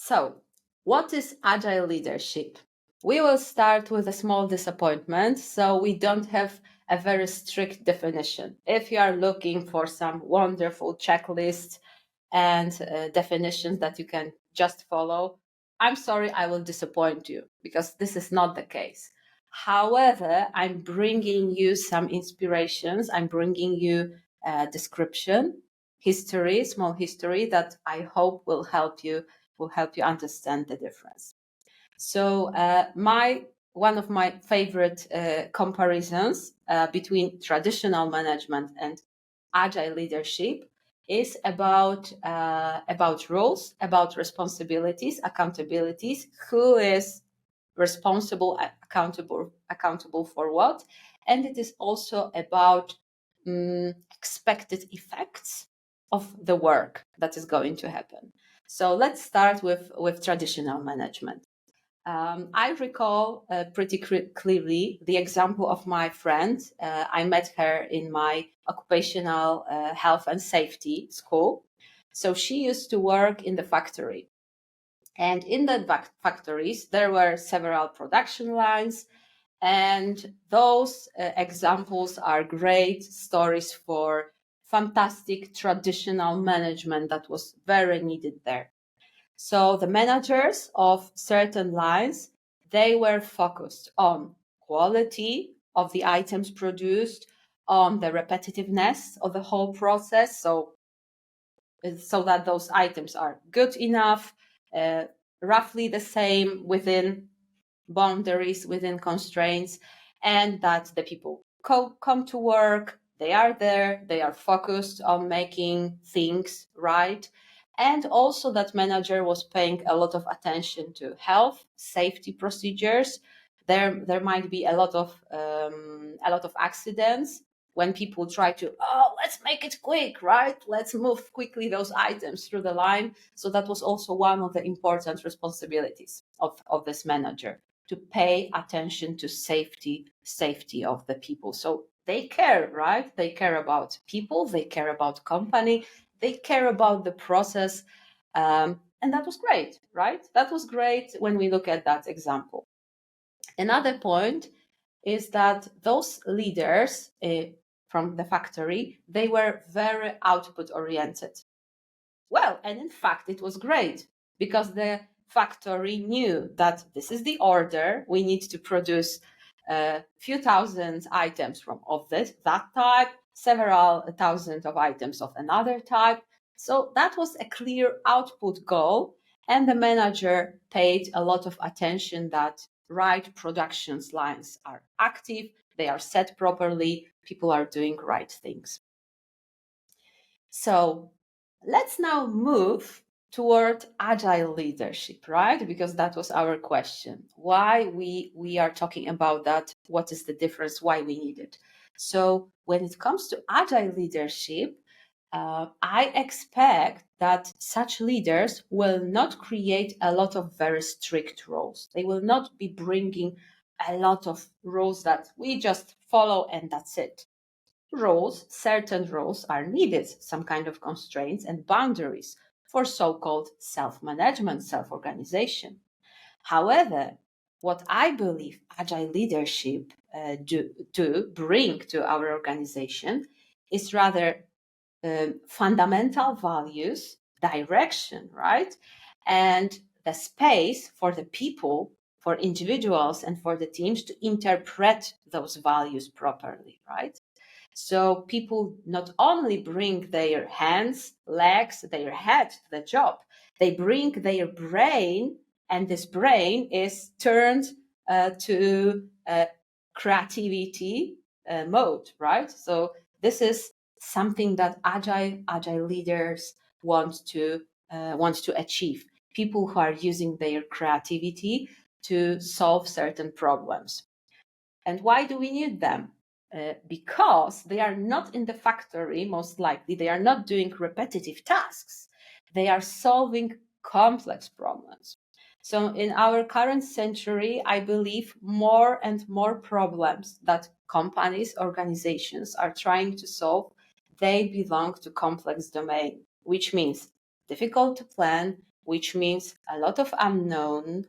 So, what is agile leadership? We will start with a small disappointment, so we don't have a very strict definition. If you are looking for some wonderful checklist and definitions that you can just follow, I'm sorry, I will disappoint you because this is not the case. However, I'm bringing you some inspirations. I'm bringing you a description, history, small history that I hope will help you understand the difference. So one of my favorite comparisons between traditional management and agile leadership is about roles, about responsibilities, accountabilities, who is responsible, accountable for what, and it is also about expected effects of the work that is going to happen. So let's start with traditional management. I recall pretty clearly the example of my friend. I met her in my occupational health and safety school. So she used to work in the factory. And in the factories, there were several production lines. And those examples are great stories for fantastic traditional management that was very needed there. So the managers of certain lines, they were focused on quality of the items produced, on the repetitiveness of the whole process, so that those items are good enough, roughly the same within boundaries, within constraints, and that the people come to work, they are there, they are focused on making things right. And also that manager was paying a lot of attention to health, safety procedures. There might be a lot of accidents when people try to, let's make it quick, right? Let's move quickly those items through the line. So that was also one of the important responsibilities of this manager, to pay attention to safety of the people. So they care, right? They care about people, they care about company, they care about the process. And that was great, right? That was great when we look at that example. Another point is that those leaders from the factory, they were very output oriented. Well, and in fact, it was great because the factory knew that this is the order. We need to produce a few thousand items of that type, several thousand of items of another type. So that was a clear output goal. And the manager paid a lot of attention that right production lines are active, they are set properly, people are doing right things. So let's now move toward agile leadership, right? Because that was our question. Why we are talking about that? What is the difference? Why we need it? So when it comes to agile leadership, I expect that such leaders will not create a lot of very strict rules. They will not be bringing a lot of rules that we just follow and that's it. Certain rules are needed, some kind of constraints and boundaries for so-called self-management, self-organization. However, what I believe agile leadership to bring to our organization is rather fundamental values, direction, right? And the space for the people, for individuals, and for the teams to interpret those values properly, right? So people not only bring their hands, legs, their head to the job, they bring their brain, and this brain is turned to creativity mode, right? So this is something that agile leaders want to achieve. People who are using their creativity to solve certain problems. And why do we need them? Because they are not in the factory, most likely. They are not doing repetitive tasks. They are solving complex problems. So in our current century, I believe more and more problems that companies, organizations are trying to solve, they belong to complex domain, which means difficult to plan, which means a lot of unknown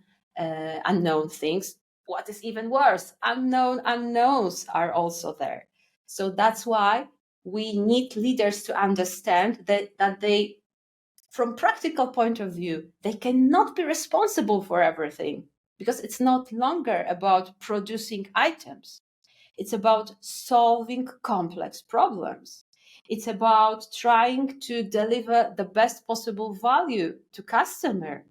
things. What is even worse, unknown unknowns are also there. So that's why we need leaders to understand that they, from practical point of view, they cannot be responsible for everything, because it's not longer about producing items. It's about solving complex problems. It's about trying to deliver the best possible value to customer.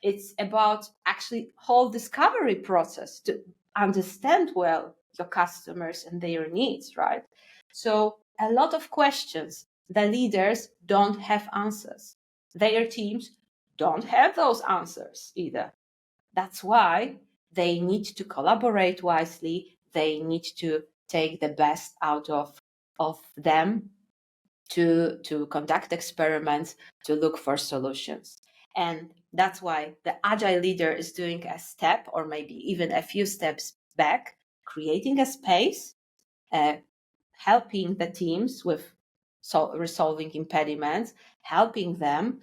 It's about actually whole discovery process to understand well your customers and their needs, right? So a lot of questions, the leaders don't have answers. Their teams don't have those answers either. That's why they need to collaborate wisely. They need to take the best out of them to conduct experiments, to look for solutions. And that's why the agile leader is doing a step, or maybe even a few steps back, creating a space, helping the teams with resolving impediments, helping them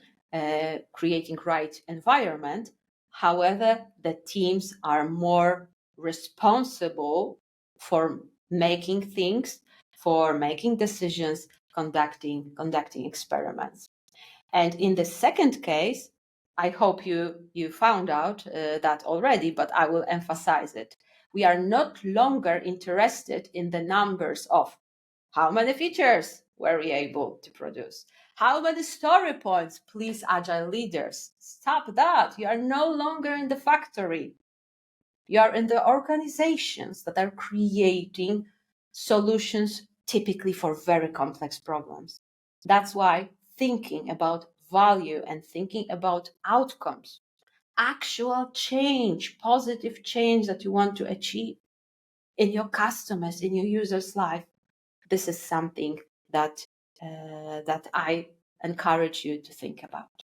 creating right environment. However, the teams are more responsible for making things, for making decisions, conducting experiments. And in the second case, I hope you found out that already, but I will emphasize it. We are not longer interested in the numbers of how many features were we able to produce, how many story points. Please, agile leaders, stop that. You are no longer in the factory. You are in the organizations that are creating solutions typically for very complex problems. That's why thinking about value and thinking about outcomes, actual change, positive change that you want to achieve in your customers, in your users' life, this is something that I encourage you to think about.